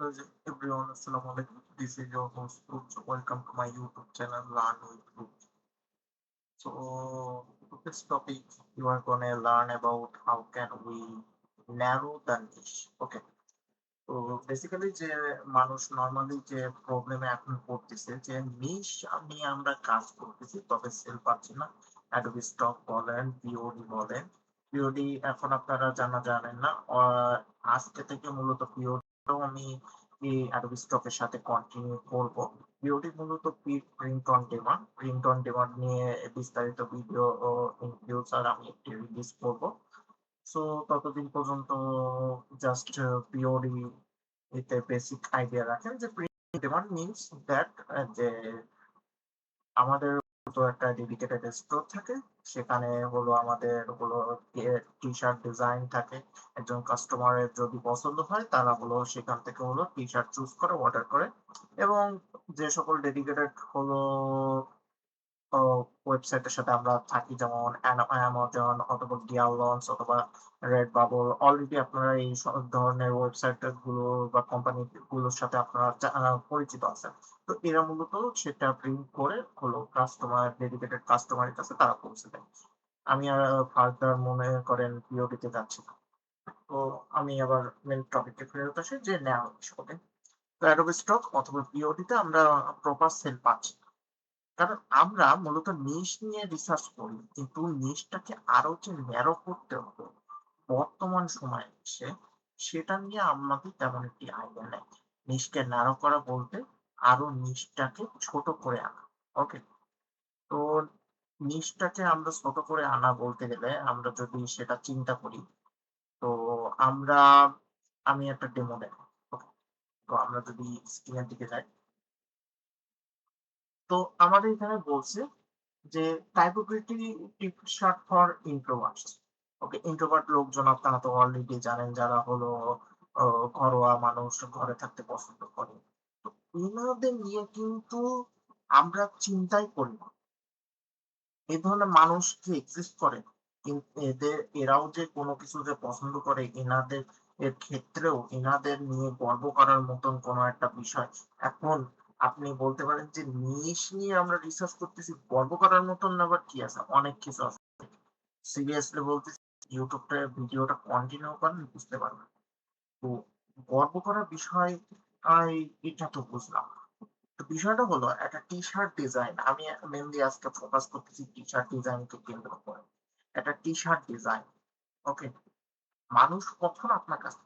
Everyone, Assalamu alaikum. This is your host, Roots. Welcome to my YouTube channel, Learn with Roots. So, this topic, you are gonna learn about how can we narrow the niche. Okay. তো basically যে মানুষ normally যে প্রবলেমে এখন পড়তেছে যে নিশ নিয়ে আমরা কাজ করতেছি তবে সেল পাচ্ছি না। অ্যাডোবি স্টক বলেন, পিওডি বলেন। পিওডি এখন আপনারা জানেন না। আজকে থেকে মূলত পিওডিও আমি এই অ্যাডোবি স্টকের সাথে কন্টিনিউ করব। পিওডি মূলত প্রিন্ট অন ডিমান্ড নিয়ে বিস্তারিত ভিডিও ও ইন ফিউচার আমি একটি রিলিজ করব। সো ততদিন পর্যন্ত জাস্ট পিওডি এতে বেসিক আইডিয়া রাখেন যে প্রিন্ট ডিমান্ড মিনস দ্যাট যে আমাদের তো একটা ডেডিকেটেড স্টোর থাকে, সেখানে হলো আমাদের হলো টি শার্ট ডিজাইন থাকে। একজন কাস্টমারের যদি পছন্দ হয় তারা হলো সেখান থেকে হলো টি শার্ট চুজ করে অর্ডার করে, এবং যে সকল ডেডিকেটেড হলো ওয়েবসাইটের সাথে আমরা থাকি, যেমন অ্যামাজন অথবা গিয়ার লঞ্চ অথবা রেড বাবল, অলরেডি আপনারা এই সব ধরনের ওয়েবসাইট গুলো বা কোম্পানি গুলোর সাথে আপনারা পরিচিত আছেন। তো এরা মূলত সেটা প্রিন্ট করে হলো ডেডিকেটেড কাস্টমারের কাছে তারা পৌঁছে দেয়। আমি আর ফার্দার মনে করেন পিওডিতে যাচ্ছি না। তো আমি আবার মেন টপিকে ফেরত আসি যে নেওয়া ওকে। তো অ্যাডোবি স্টক অথবা পিওডিতে আমরা প্রপার সেল পাচ্ছি না। কারণ আমরা মূলত নিশ নিয়ে রিসার্চ করি, কিন্তু নিশটাকে আরো যে ন্যারো করতে হবে বর্তমান সময়ে এসে, সেটা নিয়ে আমাদের তেমন একটি আইডিয়া নেই। নিশকে ন্যারো করা বলতে আরো নিশটাকে ছোট করে আনা। ওকে। তো নিশটাকে আমরা ছোট করে আনা বলতে গেলে আমরা যদি সেটা চিন্তা করি, তো আমরা আমি একটা ডেমো দেখাই। ওকে। তো আমরা যদি স্ক্রিনের দিকে যাই, তো আমাদের এখানে বলছে যে typography T-shirt for introverts. Okay, introvert লোকজন আপনারা তো অলরেডি জানেন, যারা হলো ঘরোয়া মানুষ, ঘরে থাকতে পছন্দ করে। তো এনাদের নিয়ে কিন্তু আমরা চিন্তাই করি না। এই ধরনের মানুষ কি এক্সিস্ট করে? কিন্তু এরাও যে কোনো কিছু যে পছন্দ করে, এনাদের এর ক্ষেত্রেও এনাদের নিয়ে গর্ব করার মতন কোনো একটা বিষয়। এখন আপনি বলতে পারেন যে নিশ নিয়ে আমরা রিসার্চ করতেছি, গর্ব করার মতন আবার কি আছে? অনেক কিছু আছে। সিরিয়াসলি বলতেছি, ইউটিউবটা ভিডিওটা কন্টিনিউ করেন, বুঝতে পারবেন। তো গর্ব করার বিষয় এটা তো বুঝলাম। তো বিষয়টা হলো একটা টি-শার্ট ডিজাইন। আমি মেইনলি আজকে ফোকাস করতেছি টি-শার্ট ডিজাইনকে কেন্দ্র করে। একটা টি-শার্ট ডিজাইন, ওকে? মানুষ কখন আপনার কাছে,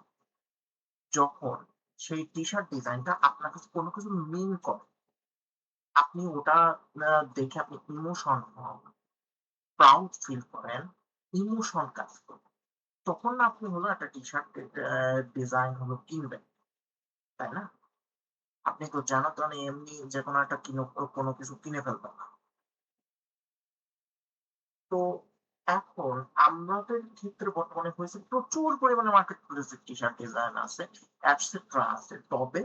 যখন সেই টি-শার্ট ডিজাইনটা আপনার কাছে কোনো কিছু মিন করে, আপনি ওটা দেখে আপনি ইমোশন হন, প্রাউড ফিল করেন, ইমোশন কাজ করে। তখন না আপনি হলো একটা টি-শার্ট ডিজাইন হলো কিনবেন, তাই না? আপনি তো জানো তো না এমনি যেকোনো একটা কোনো কিছু কিনে ফেলবেন না। তো এখন আমাদের ক্ষেত্রে বর্তমানে হয়েছে প্রচুর পরিমাণে মার্কেট প্লেসে টি-শার্ট ডিজাইন আছে, এটসেট্রা আছে। তবে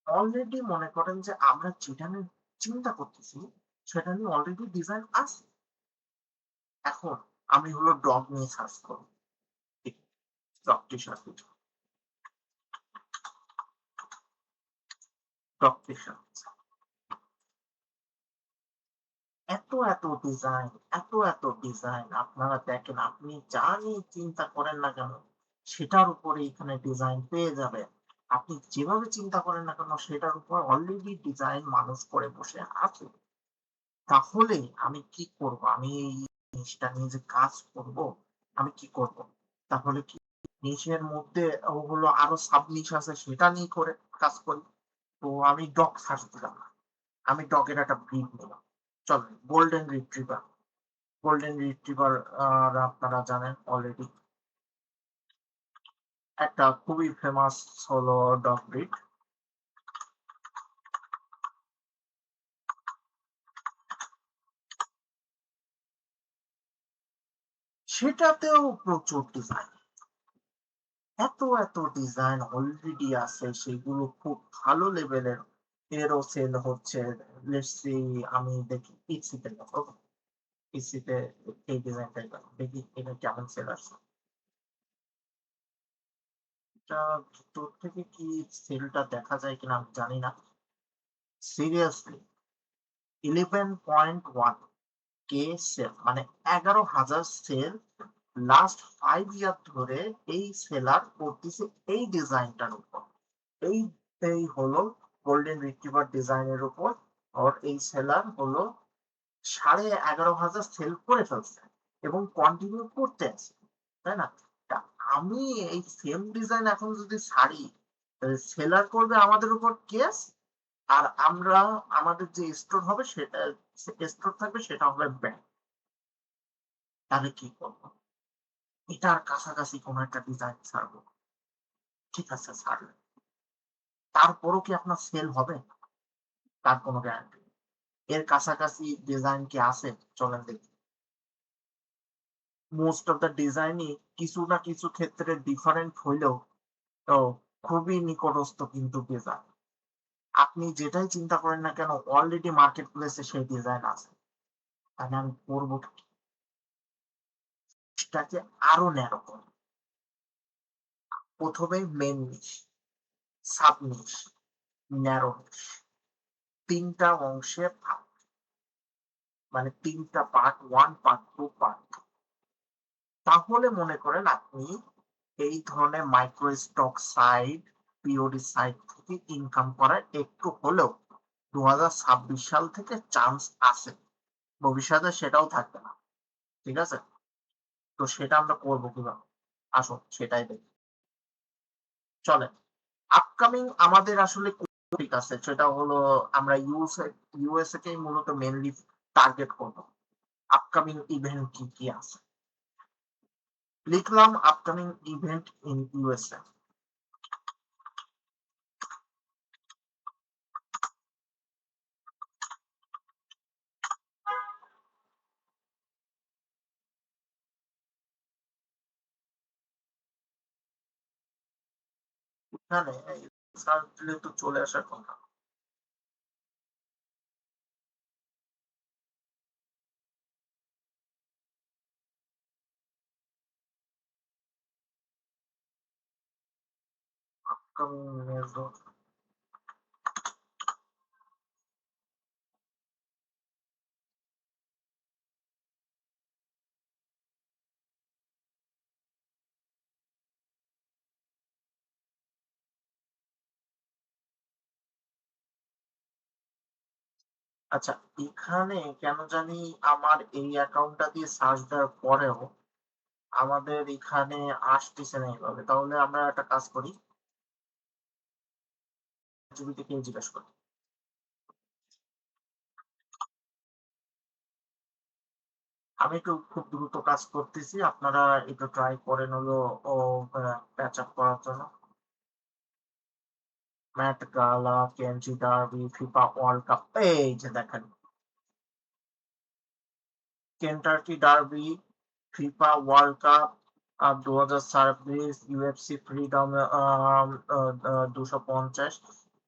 অলরেডি মনে করেন যে আমরা যেটা নিয়ে চিন্তা করতেছি সেটা নিয়ে অলরেডি ডিজাইন আছে। এখন আমি হলো ডগ নিয়ে সার্চ করি, ডগ টি-শার্ট, ডগ টি-শার্ট, এত ডিজাইন, এত ডিজাইন আপনারা দেখেন, আপনি যা নিয়ে চিন্তা করেন না কেন সেটার উপরে এখানে ডিজাইন পেয়ে যাবেন। আপনি যেভাবে চিন্তা করেন না কেন সেটার উপর অলরেডি ডিজাইন মানুষ করে বসে আছে। তাহলে আমি কি করব? আমি এই জিনিসটা নিয়ে যে কাজ করব, আমি কি করব? তাহলে কি নিশের মধ্যে হলো আরো সাব নিশ আছে, সেটা নিয়ে করে কাজ করি। তো আমি ডগ সার্চ দিলাম, আমি ডগের একটা ব্রিড নিলাম। চলেন, গোল্ডেন রিট্রিভার। গোল্ডেন রিট্রিভার আপনারা জানেন অলরেডি, একটা খুবই ফেমাস হলো ডগ ব্রিড। সেটাতেও প্রচুর ডিজাইন, এত ডিজাইন অলরেডি আছে, সেগুলো খুব ভালো লেভেলের। এরও সেল হচ্ছে। লেটস সি, আমি দেখি পিসিতে দেখো, পিসিতে এই ডিজাইনটাই দেখি এটা কেমন সেল আসছে। এটা ভিতর থেকে কি সেলটা দেখা যায় কিনা আমি জানি না। সিরিয়াসলি 11.1 কে সেল মানে 11,000 সেল লাস্ট 5 ইয়ার ধরে এই সেলার করতেছে এই ডিজাইনটার উপর। এই এই হলো গোল্ডেন রিট্রিভার ডিজাইনের উপর। আর এই সেলার হলো 11,500 সেল করে ফেলছে এবং কন্টিনিউ করতে আছে, তাই না? তা আমি এই সেম ডিজাইন এখন যদি ছাড়ি, সেলার করবে আমাদের উপর কেস, আর আমরা আমাদের যে স্টোর হবে সেটা স্টোর থাকবে সেটা হবে ব্যাংক। তাহলে কি করবো? এটার কাছাকাছি কোনো একটা ডিজাইন ছাড়বো, ঠিক আছে ছাড়লে তারপরও কি আপনার সেল হবে? তার কোনো গ্যারান্টি। এর কাছাকাছি ডিজাইন কি আছে? চলেন দেখি। মোস্ট অফ দ্য ডিজাইনই কিছু না কিছু ক্ষেত্রে ডিফারেন্ট হইলেও তো খুবই নিকটস্থ কিন্তু ডিজাইন। আপনি যেটাই চিন্তা করেন না কেন অলরেডি মার্কেট প্লেসে সেই ডিজাইন আছে। তাহলে আমি করবো কি? সেটাকে আরো ন্যারো করব। প্রথমে মেন নিশ, সাব নিশ, ন্যারো নিশ, ৩টা অংশে ভাগ, মানে ৩টা পার্ট, 1, পার্ট 2, পার্ট 3। তাহলে মনে করেন আপনি এই ধরনের micro stock site, POD site থেকে ইনকাম করার একটু হলেও 2026 সাল থেকে চান্স আছে। ভবিষ্যতে সেটাও থাকবে না, ঠিক আছে? তো সেটা আমরা করবো কিভাবে? আসুন সেটাই দেখি। চলে আপকামিং আমাদের আসলে টপিক আছে, সেটা হলো আমরা ইউএসএ কেই মূলত মেনলি টার্গেট করব। আপকামিং ইভেন্ট কি কি আছে লিখলাম, আপকামিং ইভেন্ট ইন ইউএসএ। এখানে সার্চ দিলে তো চলে আসার কথা। আপকামিং মেজর, আচ্ছা এখানে কেন জানি আমার এই অ্যাকাউন্টটা দিয়ে সার্চ দেওয়ার পরেও আমাদের এখানে আসতেছে না এইভাবে। তাহলে আমরা একটা কাজ করি, জিবিটিকে জিজ্ঞেস করি। আমি একটু খুব দ্রুত কাজ করতেছি, আপনারা একটু ট্রাই করেন হলো ও প্যাচ আপ করার জন্য। ম্যাট গালা, কেনজি ডার্বি, ফিফা ওয়ার্ল্ড কাপ, এই যে দেখেন Kentucky derby, FIFA world cup 2026, UFC freedom 250।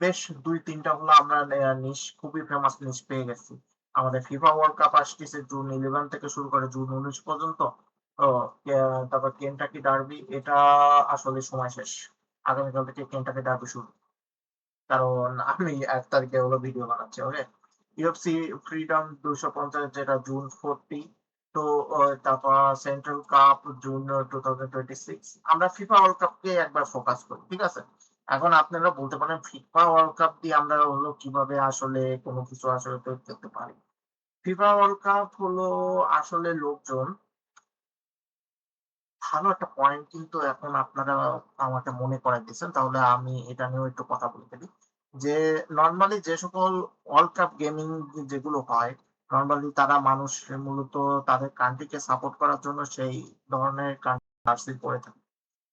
বেশ 2-3টা হলো আমরা নিশ, খুবই ফেমাস নিশ পেয়ে গেছি। আমাদের ফিফা ওয়ার্ল্ড কাপ আসতেছে জুন 11 থেকে শুরু করে জুন 19 পর্যন্ত। ও তারপর কেন্টাকি ডার্বি, এটা আসলে সময় শেষ। আগামীকাল থেকে কেন্টাকি ডার্বি শুরু, কারণ আমি 1 তারিখে হলো ভিডিও বানাচ্ছি। ওকে, ইউএফসি ফ্রিডম 250 যেটা জুন 40। তো তারপর সেন্ট্রাল কাপ জুন 2026। আমরা ফিফা ওয়ার্ল্ড কাপকে একবার ফোকাস করি, ঠিক আছে? এখন আপনারা বলতে পারেন ফিফা ওয়ার্ল্ড কাপ দিয়ে আমরা হলো কিভাবে আসলে কোনো কিছু আসলে তৈরি করতে পারি। ফিফা ওয়ার্ল্ড কাপ হলো আসলে লোকজন, ভালো একটা পয়েন্ট কিন্তু এখন আপনারা আমাকে মনে করাই দিয়েছেন, তাহলে আমি এটা নিয়েও একটু কথা বলে ফেলি। যে নরমালি যে সকল ওয়ার্ল্ড কাপ গেমিং যেগুলো হয়, নরমালি তারা মানুষ মূলত তাদের কান্ট্রিকে সাপোর্ট করার জন্য সেই ধরনের জার্সি পরে থাকে।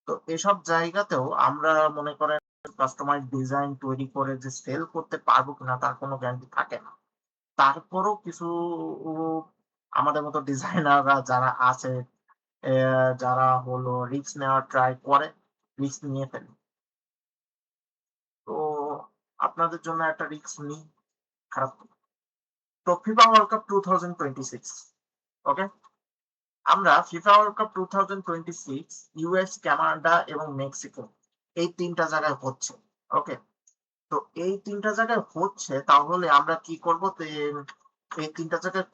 তো এসব জায়গাতেও আমরা মনে করেন কাস্টমাইজ ডিজাইন তৈরি করে যে সেল করতে পারবো কিনা তার কোনো গ্যারান্টি থাকে না। তারপরও কিছু আমাদের মতো ডিজাইনাররা যারা আছে, যারা হলো রিস্ক নেওয়ার ট্রাই করে, রিস্ক নিয়ে ফেলে। তো আপনাদের জন্য একটা রিস্ক নিই, খারাপ না। তো ফিফা ওয়ার্ল্ড কাপ 2026, ওকে? আমরা FIFA world cup 2026 US, Canada এবং মেক্সিকো এই ৩ টা জায়গায় হচ্ছে। ওকে? তো এই ৩ টা জায়গায় হচ্ছে, তাহলে আমরা কি করব? এই ৩ টা জায়গায়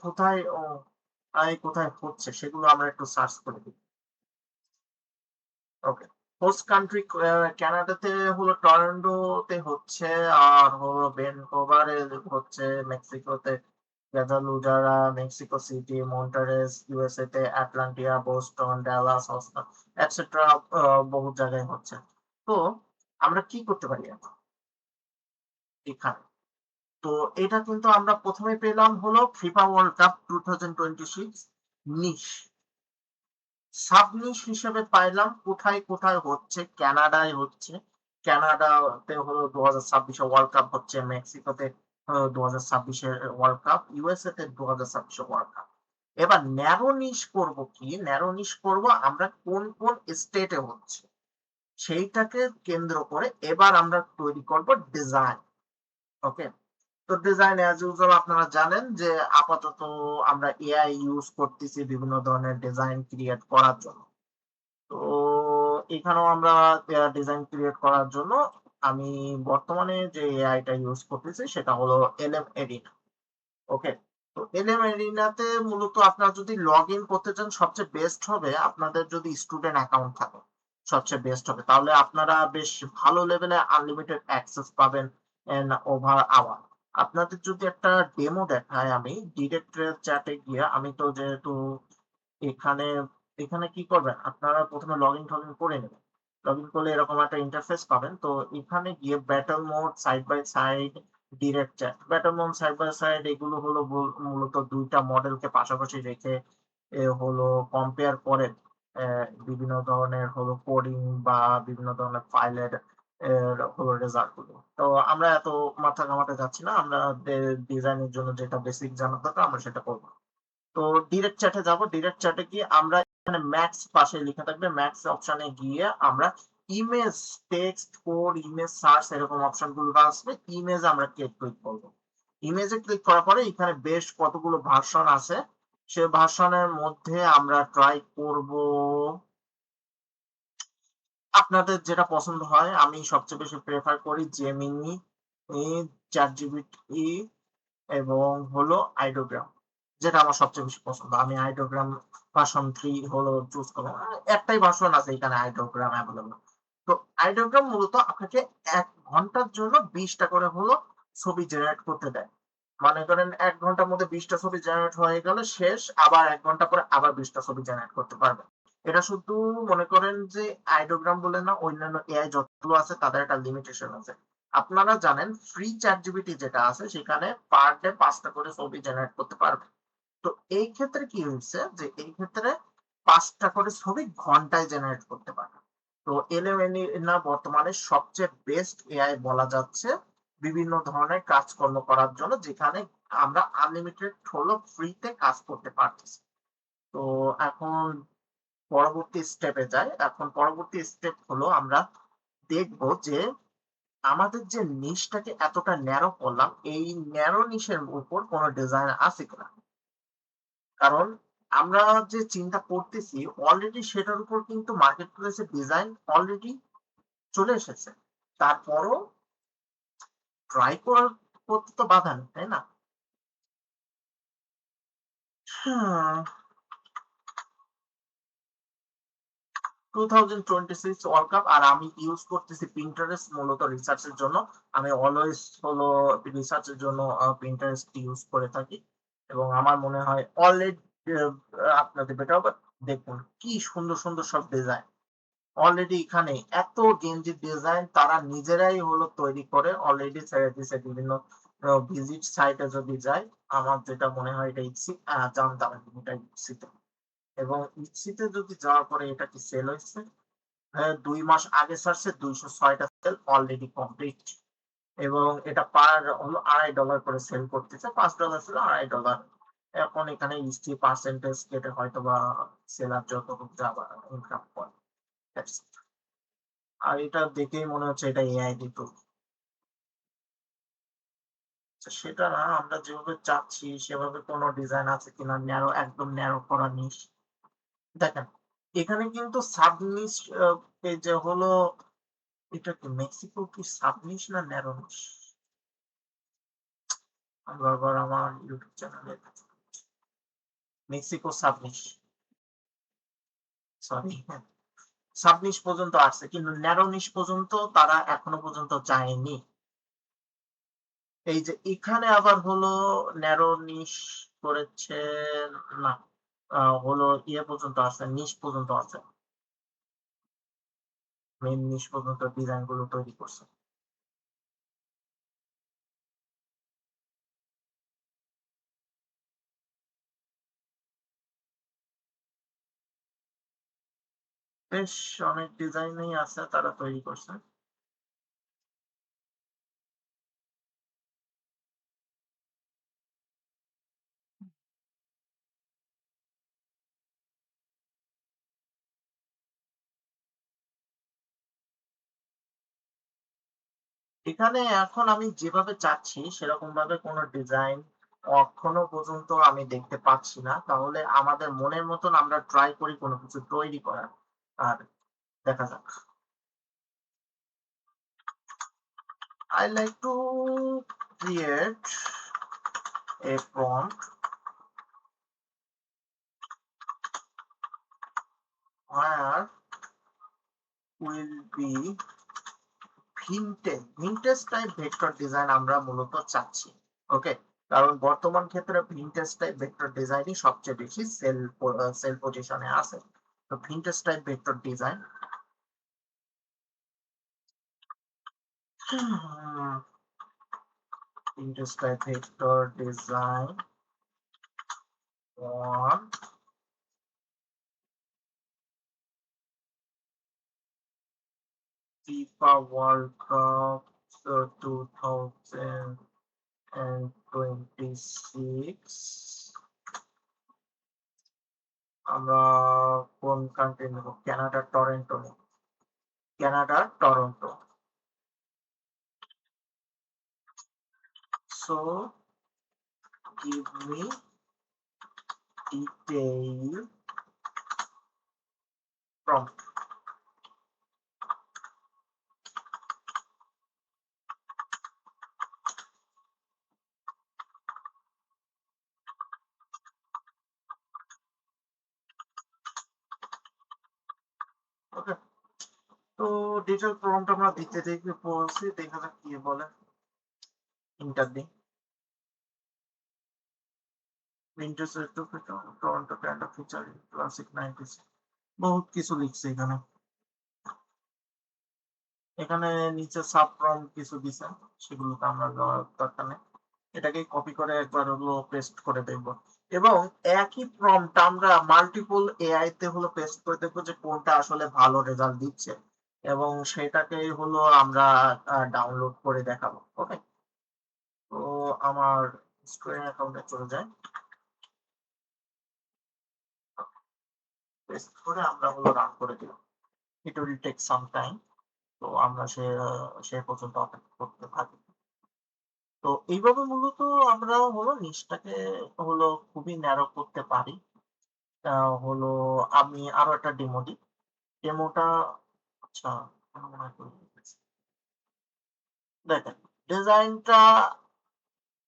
কোথায় হচ্ছে সেগুলো আমরা একটু সার্চ করে দিই। ওকে। হোস্ট কান্ট্রি কানাডাতে হলো টরন্টোতে হচ্ছে, আর হলো ভ্যানকুভারে হচ্ছে, মেক্সিকোতে গ্যাদালুজারা, মেক্সিকো সিটি, মন্টারেস, ইউএসএ তে আটলান্টিয়া, বোস্টন, ডালাস, হস্টন এটসেট্রা বহু জায়গায় হচ্ছে। তো আমরা কি করতে পারি এখন এখানে? তো এটা কিন্তু আমরা ১ম এ পেলাম হলো ফিফা ওয়ার্ল্ড কাপ 2026 নিশ। সাব-নিশ হিসেবে পাইলাম কোথায় হচ্ছে? কানাডায় হচ্ছে। কানাডাতে হলো ২০২৬ এ ওয়ার্ল্ড কাপ হচ্ছে, মেক্সিকোতে ২০২৬ এর ওয়ার্ল্ড কাপ, ইউএসএ তে ২০২৬ এ ওয়ার্ল্ড কাপ। এবার ন্যারো নিশ করব কি? ন্যারো নিশ করব আমরা কোন স্টেটে হচ্ছে, সেইটাকে কেন্দ্র করে এবার আমরা তৈরি করব ডিজাইন। ওকে? তো ডিজাইন অ্যাজ ইউজুয়াল আপনারা জানেন যে আপাতত আমরা এআই ইউজ করতেছি বিভিন্ন ধরনের ডিজাইন ক্রিয়েট করার জন্য। তো এখানেও আমরা ডিজাইন ক্রিয়েট করার জন্য আমি বর্তমানে যে এআইটা ইউজ করতেছি সেটা হলো এলএম এরিনা। ওকে? তো এলএম এরিনাতে মূলত আপনারা যদি লগ ইন করতে চান, সবচেয়ে বেস্ট হবে আপনাদের যদি স্টুডেন্ট অ্যাকাউন্ট থাকে, সবচেয়ে বেস্ট হবে। তাহলে আপনারা বেশ ভালো লেভেলে আনলিমিটেড অ্যাক্সেস পাবেন এন্ড ওভার আওয়ার। আপনাদের যদি একটা ডেমো দেখাই আমি ডিরেক্ট চ্যাটে গিয়ে, আমি তো যেহেতু এখানে এখানে কি করবেন? আপনারা ১ম এ লগইন করে নেবেন। লগইন করলে এরকম একটা ইন্টারফেস পাবেন। তো এখানে গিয়ে battle mode, side by side, direct chat. Battle mode, side by side এগুলো হলো মূলত ২ টা মডেলকে পাশাপাশি রেখে হলো কম্পেয়ার করে বিভিন্ন ধরনের হলো কোডিং বা বিভিন্ন ধরনের ফাইলের হলো রেজাল্ট গুলো। তো আমরা এত মাথা ঘামাতে যাচ্ছি না। আমরা ডিজাইনের জন্য যেটা বেসিক জানার দরকার আমরা সেটা করব। তো ডিরেক্ট চ্যাটে যাব। ডিরেক্ট চ্যাটে গিয়ে আমরা এখানে ম্যাক্স পাশে লেখা থাকবে। ম্যাক্স অপশনে গিয়ে আমরা image, text, code, image search এরকম অপশন গুলো আসবে। ইমেজে আমরা ক্লিক করব। ইমেজে ক্লিক করার পরে এখানে বেশ কতগুলো ভার্সন আছে। সে ভার্সনের মধ্যে আমরা ট্রাই করব আপনাদের যেটা পছন্দ হয়। আমি সবচেয়ে বেশি প্রেফার করি জেমিনি, চ্যাটজিপিটি এবং হলো আইডোগ্রাম, যেটা আমার সবচেয়ে বেশি পছন্দ। আমি আইডোগ্রাম ভার্সন 3 হলো চুজ করব। একটাই ভার্সন আছে এখানে আইডোগ্রাম এভেলেবল। তো আইডোগ্রাম মূলত আপনাকে ১ ঘন্টার জন্য ২০ টা করে হলো ছবি জেনারেট করতে দেয়। মনে করেন ১ ঘন্টার মধ্যে ২০ টা ছবি জেনারেট হয়ে গেলে শেষ, আবার ১ ঘন্টা পরে আবার ২০ টা ছবি জেনারেট করতে পারবেন। এটা শুধু মনে করেন যে আইডোগ্রাম বলে না, অন্যান্য এআই যতগুলো আছে তাদের একটা লিমিটেশন আছে। আপনারা জানেন ফ্রি চ্যাট জিপিটি যেটা আছে সেখানে পার ডে ৫ টা করে ছবি জেনারেট করতে পারবে। তো এই ক্ষেত্রে কি হচ্ছে যে এই ক্ষেত্রে ৫ টা করে ছবি ঘন্টায় জেনারেট করতে পারবে। তো এলএমএনই বর্তমানে সবচেয়ে বেস্ট এআই বলা যাচ্ছে বিভিন্ন ধরনের কাজকর্ম করার জন্য, যেখানে আমরা আনলিমিটেড হলো ফ্রিতে কাজ করতে পারতেছি। তো এখন পরবর্তী স্টেপে যাই। এখন পরবর্তী স্টেপ হলো আমরা দেখব যে আমাদের যে নিশটাকে এতটা ন্যারো করলাম, এই ন্যারো নিশের উপর কোনো ডিজাইন আছে কিনা? কারণ আমরা যে চিন্তা করতেছি অলরেডি সেটার উপর কিন্তু মার্কেট প্লেসে ডিজাইন অলরেডি চলে এসেছে। তারপরও ট্রাই করতে তো বাধা নেই, তাই না? হুম, 2026 ওয়ার্ল্ড কাপ, আর আমি ইউজ করতেছি Pinterest মূলত রিসার্চের জন্য। আমি অলওয়েজ হলো রিসার্চের জন্য Pinterest ইউজ করে থাকি। এবং আমার মনে হয় অলরেডি আপনাদের বেটার হবে। দেখুন কি সুন্দর সব ডিজাইন। অলরেডি এখানে এত গেঞ্জির ডিজাইন তারা নিজেরাই হলো তৈরি করে অলরেডি ছেড়ে দিছে বিভিন্ন ভিজিট সাইটে যদি যাই। আমার যেটা মনে হয় এটা ইপসি, জানতাম আমি এটা ইপসিতে। এবং ইপসিতে যদি যাওয়ার পরে এটা কি সেল হয়েছে? হ্যাঁ, ২ মাস আগে ছাড়ছে ২০৬ টা সেল অলরেডি কমপ্লিট। এবং এটা পার হলো $২.৫ করে সেল করতেছে। $৫ ছিল $২.৫। এখন এখানে ইসি পার্সেন্টেজ কেটে হয়তোবা সেলার যতটুকু যা ইনকাম করে। That's it। আর এটা দেখেই মনে হচ্ছে এটা এআই দিয়ে তৈরি। আচ্ছা, সেটা না, আমরা যেভাবে চাচ্ছি সেভাবে কোনো ডিজাইন আছে কিনা ন্যারো, একদম ন্যারো করা নিশ। দেখেন এখানে কিন্তু সাব নিশ এই যে হলো এটা কি মেক্সিকো কি সাবনিশ না ন্যারোনিশ? আমি বারবার আমার ইউটিউব চ্যানেলে মেক্সিকো সাবনিশ, সরি হ্যাঁ, সাবনিশ পর্যন্ত আসছে কিন্তু ন্যারোনিশ পর্যন্ত তারা এখনো পর্যন্ত যায়নি। এই যে এখানে আবার হলো ন্যারোনিশ করেছে না, হলো ইয়ে পর্যন্ত আছে, নিশ পর্যন্ত আছে, মেন নিশ পর্যন্ত ডিজাইন গুলো তৈরি করছে। বেশ অনেক ডিজাইনই আছে তারা তৈরি করছে। এখানে এখন আমি যেভাবে চাচ্ছি সেরকম ভাবে কোনো ডিজাইন এখনো পর্যন্ত আমি দেখতে পাচ্ছি না। তাহলে আমাদের মনের মতন আমরা ট্রাই করি কোনো কিছু তৈরি করার। আর দেখা যাক। I like to create a prompt where will be vintage type vector design আমরা মূলত চাচ্ছি। ওকে, কারণ বর্তমান ক্ষেত্রে ভিনটেজ টাইপ ভেক্টর ডিজাইনই সবচেয়ে বেশি সেল পজিশনে আছে। তো vintage type vector design vintage type vector design on FIFA World Cup 2026 আমরা কোন কান্ট্রি নেব? কানাডা টরন্টো নেব। Canada Toronto. So give me detail prompt. ওকে, তো ডিটেল প্রম্পট আমরা দিতে দেখে বলছি, দেখা যাক কি বলে। ইন্টার দিই। Winters to Toronto Canada feature classic 90s, বহুত কিছু লিখছে এখানে। এখানে নিচে সাব প্রম্পট কিছু দিছে, সেগুলোকে আমরা দেওয়ার দরকার নেই। এটাকে কপি করে একবার হলো পেস্ট করে দেখব, এবং একই প্রম্পট আমরা মাল্টিপল এআই তে হলো পেস্ট করে দেখবো যে কোনটা আসলে ভালো রেজাল্ট দিচ্ছে, এবং সেটাকে হলো আমরা ডাউনলোড করে দেখাবো। ওকে, তো আমার স্ক্রিন অ্যাকাউন্টে চলে যায়, পেস্ট করে আমরা হলো রান করে দিলাম। It will take some time. তো আমরা সে পর্যন্ত অপেক্ষা করতে থাকি। তো এইভাবে মূলত আমরা হলো নিচটাকে হলো খুবই ন্যারো করতে পারি। হলো আমি আরো একটা ডেমো দিই। ডেমোটা আচ্ছা, আমার মনে হয় করে রেখেছি। দেখেন ডিজাইনটা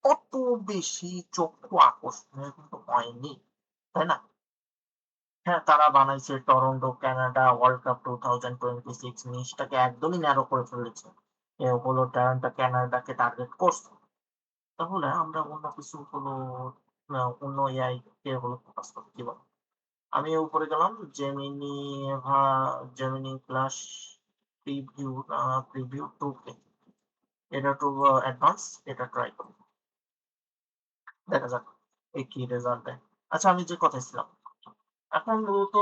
অত বেশি চক্ষু আকর্ষণীয় কিন্তু হয়নি, তাই না? হ্যাঁ, তারা বানাইছে টরন্টো কানাডা ওয়ার্ল্ড কাপ 2026, নিচটাকে একদমই ন্যারো করে ফেলেছে। এ হলো টরন্টো কানাডাকে টার্গেট করছে। তাহলে আমরা অন্য কিছু হলো অন্য এআই কে হলো ফোকাস করি, কি বল? আমি উপরে গেলাম Gemini, Gemini plus preview, preview 2 কে, এটা টু অ্যাডভান্স, এটা ট্রাই করি, দেখা যাক এই কি রেজাল্ট দেয়। আচ্ছা, আমি যে কথায় ছিলাম, এখন মূলত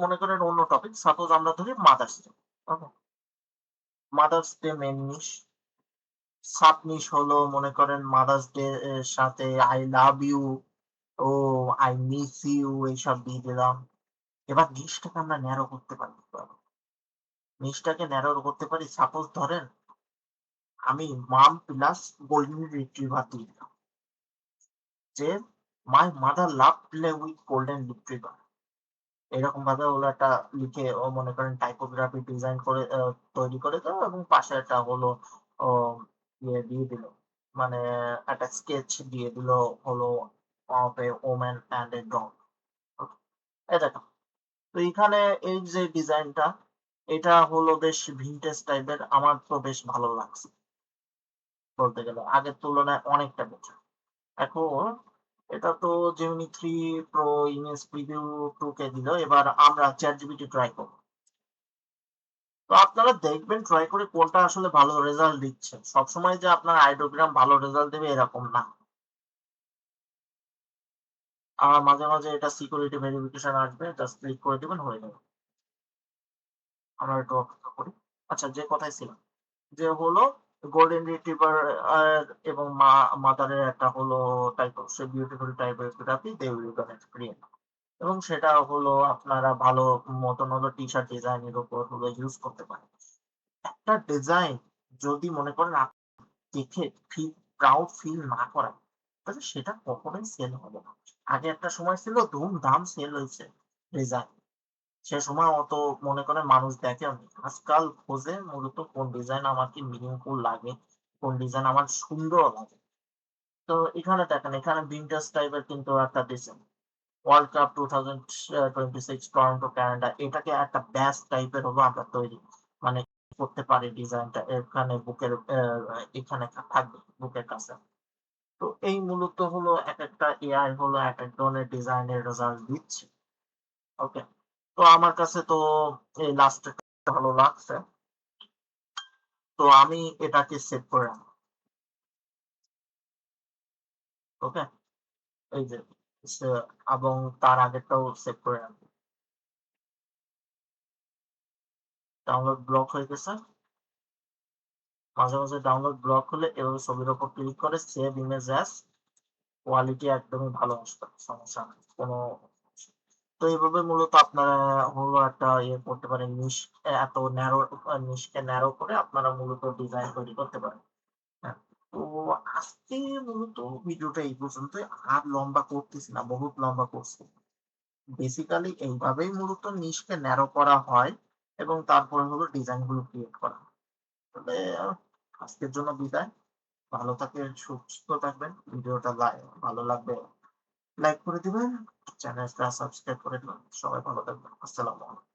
মনে করেন অন্য টপিক, সাপোজ আমরা ধরি Mother's Day. Okay, Mother's Day main niche, sub niche হলো মনে করেন মাদার্স ডে এর সাথে আই লাভ ইউ, ও আই মিস ইউ এইসব দিয়ে দিলাম। এবার নিশটাকে আমরা ন্যারো করতে পারি, নিশটাকে ন্যারো করতে পারি। সাপোজ ধরেন আমি মাম প্লাস গোল্ডেন রিট্রিভার দিয়ে দিলাম, যে my mother love play with golden retriever. এরকম ভাবে হলো একটা লিখে ও মনে করেন টাইপোগ্রাফি ডিজাইন করে তৈরি করে দাও এবং পাশে একটা হলো ও ইয়ে দিয়ে দিল। মানে একটা স্কেচ দিয়ে দিল হলো of a woman and a dog. এই দেখো। তো এখানে এই যে ডিজাইনটা এটা হলো বেশ ভিনটেজ টাইপের। আমার তো বেশ ভালো লাগছে বলতে গেলে। আগের তুলনায় অনেকটা বেটার। এখন এটা তো Gemini 3 Pro ইমেজ প্রিভিউ 2 কে দিল। এবার আমরা ChatGPT ট্রাই করব। তো আপনারা দেখবেন ট্রাই করে কোনটা আসলে ভালো রেজাল্ট দিচ্ছে। সবসময় যে আপনার আইডোগ্রাম ভালো রেজাল্ট দেবে এরকম না। মাঝে, মাঝে এটা সিকিউরিটি ভেরিফিকেশন আসবে। জাস্ট ক্লিক করে দিবেন হয়ে যাবে। আমরা একটু অপেক্ষা করি। আচ্ছা যে কথায় ছিলাম। যে হলো গোল্ডেন রিট্রিভার এবং মাদারের একটা হলো টাইপ অফ সে beautiful type of therapy they will gonna create এবং সেটা হলো আপনারা ভালো মতন হলো টি-শার্ট ডিজাইনের উপর হলো ইউজ করতে পারেন। একটা ডিজাইন যদি মনে করেন দেখে প্রাউড ফিল না করেন তাহলে সেটা কখনোই সেল হবে না। আগে একটা সময় ছিল ধুমধাম সেল হয়েছে ডিজাইন। সে সময় অত মনে করেন মানুষ দেখেনি। আজকাল খোঁজে মূলত কোন ডিজাইন আমার কি মিনিংফুল লাগে, কোন ডিজাইন আমার সুন্দর লাগে। তো এখানে দেখেন এখানে ভিনটেজ টাইপের কিন্তু একটা design. World cup 2026 Toronto Canada এটাকে একটা ব্যাস টাইপের হলো আমরা তৈরি মানে করতে পারি ডিজাইনটা এখানে বুকের এখানে থাকবে বুকের কাছে। তো এই মূলত হলো একেকটা এআই হলো একেক ধরনের ডিজাইনের রেজাল্ট দিচ্ছে। ওকে। তো আমার কাছে তো এই লাস্টেরটা ভালো লাগছে। তো আমি এটাকে সেভ করে রাখবো। ওকে? এই যে সে এবং তার আগেরটাও সেভ করে রাখবো। ডাউনলোড ব্লক হয়ে গেছে। মাঝে, মাঝে ডাউনলোড ব্লক হলে এভাবে ছবির উপর ক্লিক করে সেভ ইমেজ অ্যাজ কোয়ালিটি একদমই ভালো আসবে। সমস্যা নাই। কোনো তো এইভাবে মূলত আপনারা হলো একটা ইয়ে করতে পারেন নিশ এত ন্যারো নিশকে ন্যারো করে আপনারা মূলত ডিজাইন তৈরি করতে পারেন। হ্যাঁ। তো আজকে মূলত ভিডিওটা এই পর্যন্তই। আর লম্বা করতেছি না, বহুত লম্বা করছি। বেসিক্যালি এইভাবেই মূলত নিশকে ন্যারো করা হয় এবং তারপরে হলো ডিজাইন গুলো ক্রিয়েট করা হয়। তবে আজকের জন্য বিদায়। ভালো থাকবেন, সুস্থ থাকবেন। ভিডিওটা ভালো লাগবে লাইক করে দিবেন। চ্যানেলটা সাবস্ক্রাইব করে দিবেন। সবাই ভালো থাকবেন। আসসালামু আলাইকুম।